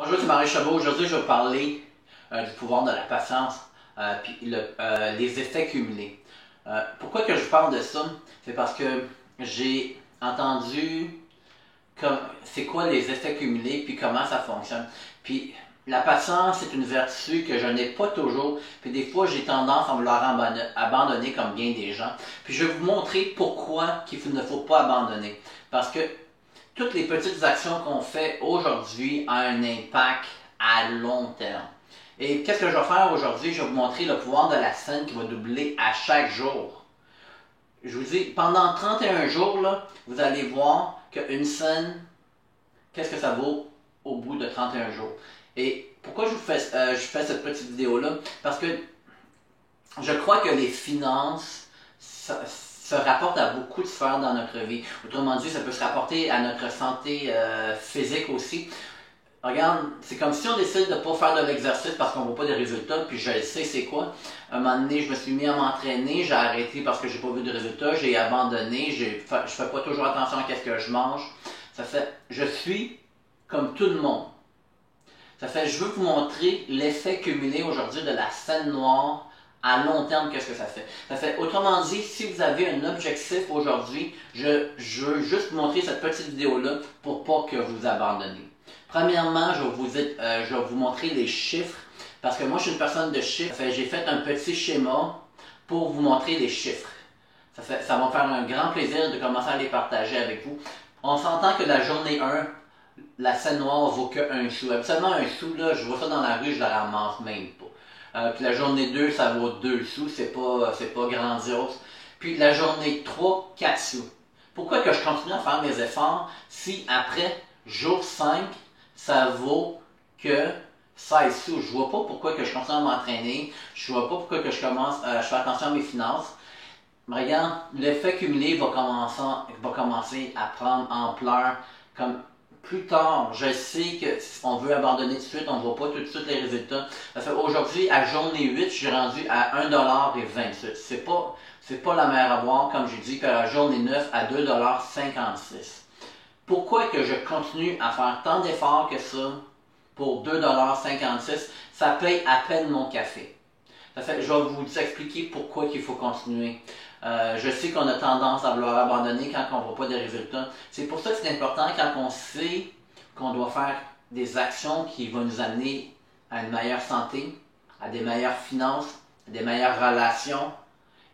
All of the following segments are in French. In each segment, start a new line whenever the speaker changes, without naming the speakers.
Bonjour, c'est Marie Chabot. Aujourd'hui, je vais vous parler du pouvoir de la patience puis les effets cumulés. Pourquoi que je parle de ça? C'est parce que j'ai entendu c'est quoi les effets cumulés puis comment ça fonctionne. Puis la patience, c'est une vertu que je n'ai pas toujours. Puis des fois, j'ai tendance à vouloir abandonner comme bien des gens. Puis je vais vous montrer pourquoi qu'il ne faut pas abandonner. Parce que toutes les petites actions qu'on fait aujourd'hui ont un impact à long terme. Et qu'est-ce que je vais faire aujourd'hui? Je vais vous montrer le pouvoir de la scène qui va doubler à chaque jour. Je vous dis, pendant 31 jours, là, vous allez voir qu'une scène, qu'est-ce que ça vaut au bout de 31 jours. Et pourquoi je fais cette petite vidéo-là? Parce que je crois que les finances se rapportent à beaucoup de sphères dans notre vie. Autrement dit, ça peut se rapporter à notre santé physique aussi. Regarde, c'est comme si on décide de ne pas faire de l'exercice parce qu'on ne voit pas de résultats, puis je le sais c'est quoi. Un moment donné, je me suis mis à m'entraîner, j'ai arrêté parce que j'ai pas vu de résultats, j'ai abandonné, je fais pas toujours attention à ce que je mange. Ça fait, je suis comme tout le monde. Ça fait, je veux vous montrer l'effet cumulé aujourd'hui de la scène noire à long terme, qu'est-ce que ça fait. Ça fait, autrement dit, si vous avez un objectif aujourd'hui, je veux juste vous montrer cette petite vidéo-là pour pas que vous abandonnez. Premièrement, je vais vous montrer les chiffres, parce que moi, je suis une personne de chiffres. J'ai fait un petit schéma pour vous montrer les chiffres. Ça va me faire un grand plaisir de commencer à les partager avec vous. On s'entend que la journée 1, la scène noire vaut que 1 sou. Absolument 1 sou, là, je vois ça dans la rue, je la ramasse même pas. Puis la journée 2, ça vaut 2 sous, c'est pas grandiose. Puis la journée 3, 4 sous. Pourquoi que je continue à faire mes efforts si après jour 5, ça vaut que 16 sous? Je vois pas pourquoi que je continue à m'entraîner, je vois pas pourquoi que je fais attention à mes finances. Mais regarde, l'effet cumulé va commencer à prendre ampleur comme plus tard. Je sais que si on veut abandonner tout de suite, on ne voit pas tout de suite les résultats. Aujourd'hui, à journée 8, je suis rendu à 1,28$. C'est pas la mer à boire, comme je dis, que la journée 9 à 2,56$. Pourquoi que je continue à faire tant d'efforts que ça pour 2,56$? Ça paye à peine mon café. Je vais vous expliquer pourquoi il faut continuer. Je sais qu'on a tendance à vouloir abandonner quand on ne voit pas de résultats. C'est pour ça que c'est important quand on sait qu'on doit faire des actions qui vont nous amener à une meilleure santé, à des meilleures finances, à des meilleures relations.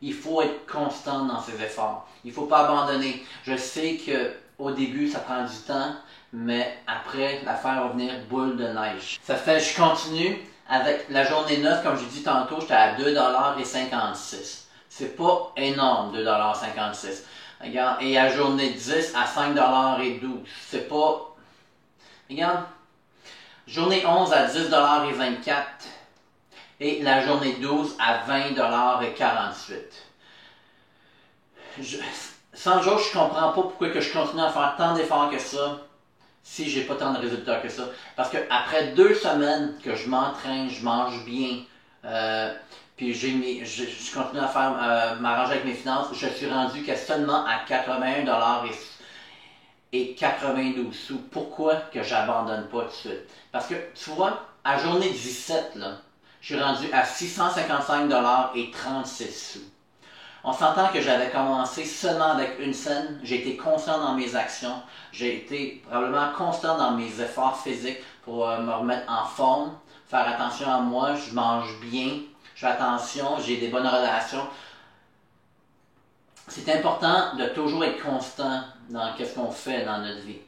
Il faut être constant dans ses efforts. Il ne faut pas abandonner. Je sais qu'au début, ça prend du temps, mais après, l'affaire va venir boule de neige. Ça fait, je continue avec la journée 9, comme je dit tantôt, j'étais à 2,56$. C'est pas énorme, 2,56$. Regarde, et à journée 10 à 5,12$. C'est pas... Regarde, journée 11 à 10,24$. Et la journée 12 à 20,48$. 100 jours, je comprends pas pourquoi que je continue à faire tant d'efforts que ça si j'ai pas tant de résultats que ça. Parce que après 2 semaines que je m'entraîne, je mange bien, puis je continue à faire m'arranger avec mes finances, je suis rendu que seulement à 81$ et 92 sous. Pourquoi que j'abandonne pas tout de suite? Parce que, tu vois, à journée 17, là, je suis rendu à 655$ et 36 sous. On s'entend que j'avais commencé seulement avec une scène, j'ai été constant dans mes actions, j'ai été probablement constant dans mes efforts physiques pour me remettre en forme, faire attention à moi, je mange bien, je fais attention, j'ai des bonnes relations. C'est important de toujours être constant dans ce qu'on fait dans notre vie.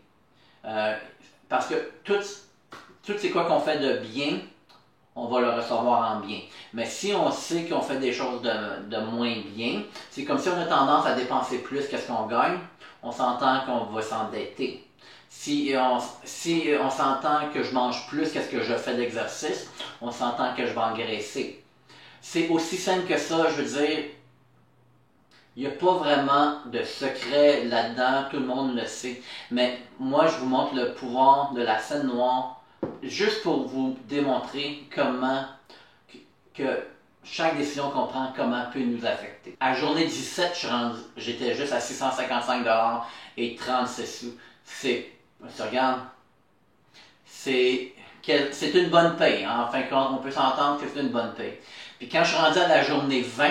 Parce que tout c'est quoi qu'on fait de bien, on va le recevoir en bien. Mais si on sait qu'on fait des choses de moins bien, c'est comme si on a tendance à dépenser plus qu'est-ce qu'on gagne, on s'entend qu'on va s'endetter. Si on s'entend que je mange plus qu'est-ce que je fais d'exercice, on s'entend que je vais engraisser. C'est aussi simple que ça, je veux dire, il n'y a pas vraiment de secret là-dedans, tout le monde le sait. Mais moi, je vous montre le pouvoir de la scène noire juste pour vous démontrer comment que chaque décision qu'on prend, comment peut nous affecter. À journée 17, j'étais juste à 655$ et 36 sous. Regarde, c'est que c'est une bonne paye. Hein? Enfin, on peut s'entendre que c'est une bonne paye. Puis quand je suis rendu à la journée 20,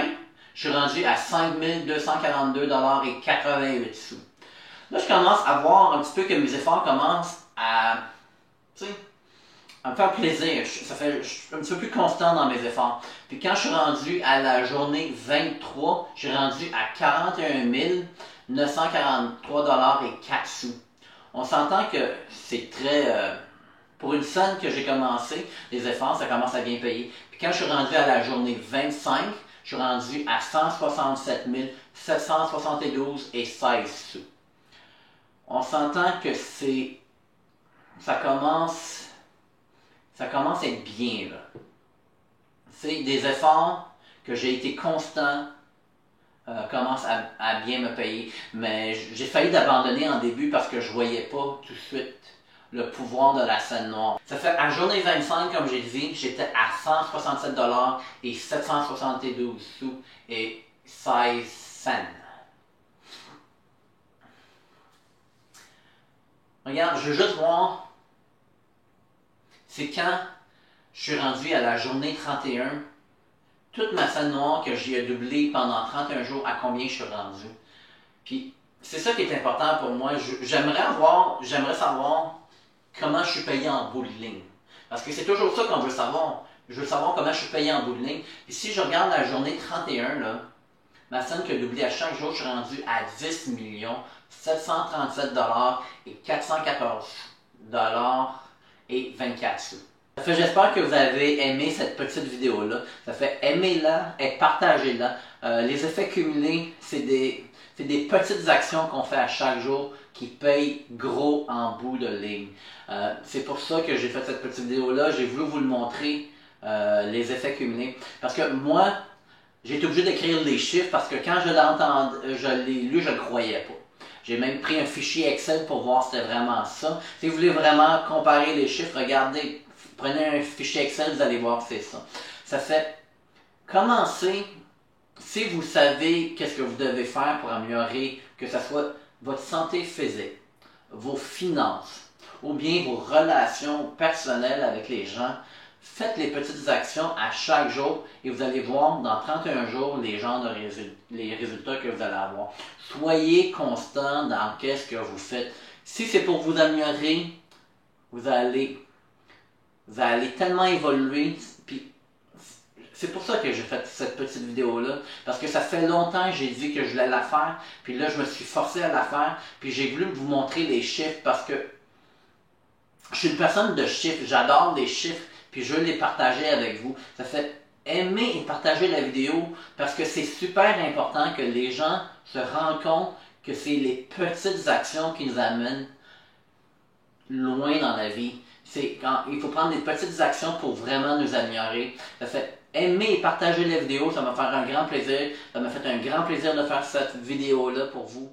je suis rendu à 5 242,88 $. Là, je commence à voir un petit peu que mes efforts commencent à, tu sais, à me faire plaisir. Je suis un petit peu plus constant dans mes efforts. Puis quand je suis rendu à la journée 23, je suis rendu à 41 943,04 $. On s'entend que c'est très... pour une scène que j'ai commencé, les efforts, ça commence à bien payer. Puis quand je suis rendu à la journée 25, je suis rendu à 167 772,16 $. On s'entend que ça commence à être bien, là. C'est des efforts que j'ai été constant, commencent à bien me payer. Mais j'ai failli d'abandonner en début parce que je voyais pas tout de suite le pouvoir de la scène noire. Ça fait à journée 25, comme j'ai dit, j'étais à 167 $ et 772 sous et 16 cents. Regarde, je veux juste voir, c'est quand je suis rendu à la journée 31, toute ma scène noire que j'ai doublé pendant 31 jours, à combien je suis rendu. Puis, c'est ça qui est important pour moi. J'aimerais savoir comment je suis payé en bout de ligne. Parce que c'est toujours ça qu'on veut savoir. Je veux savoir comment je suis payé en bout de ligne. Puis si je regarde la journée 31, là, ma scène qui a doublé à chaque jour, je suis rendu à 10 737 et 414 et 24 sous. Ça fait, j'espère que vous avez aimé cette petite vidéo-là. Ça fait, aimez-la et partagez-la. Les effets cumulés, c'est des petites actions qu'on fait à chaque jour qui payent gros en bout de ligne. C'est pour ça que j'ai fait cette petite vidéo-là. J'ai voulu vous le montrer, les effets cumulés. Parce que moi, j'ai été obligé d'écrire les chiffres parce que quand je l'ai lu, je ne le croyais pas. J'ai même pris un fichier Excel pour voir si c'était vraiment ça. Si vous voulez vraiment comparer les chiffres, regardez, prenez un fichier Excel, vous allez voir que c'est ça. Ça fait, commencez, si vous savez qu'est-ce que vous devez faire pour améliorer, que ce soit votre santé physique, vos finances, ou bien vos relations personnelles avec les gens, faites les petites actions à chaque jour et vous allez voir dans 31 jours les résultats que vous allez avoir. Soyez constant dans qu'est-ce que vous faites. Si c'est pour vous améliorer, vous allez tellement évoluer. Puis c'est pour ça que j'ai fait cette petite vidéo-là. Parce que ça fait longtemps que j'ai dit que je voulais la faire. Puis là, je me suis forcé à la faire. Puis j'ai voulu vous montrer les chiffres parce que je suis une personne de chiffres. J'adore les chiffres. Puis je veux les partager avec vous. Ça fait aimer et partager la vidéo parce que c'est super important que les gens se rendent compte que c'est les petites actions qui nous amènent loin dans la vie. C'est quand il faut prendre des petites actions pour vraiment nous améliorer. Ça fait aimer et partager la vidéo, ça m'a fait un grand plaisir. Ça m'a fait un grand plaisir de faire cette vidéo-là pour vous.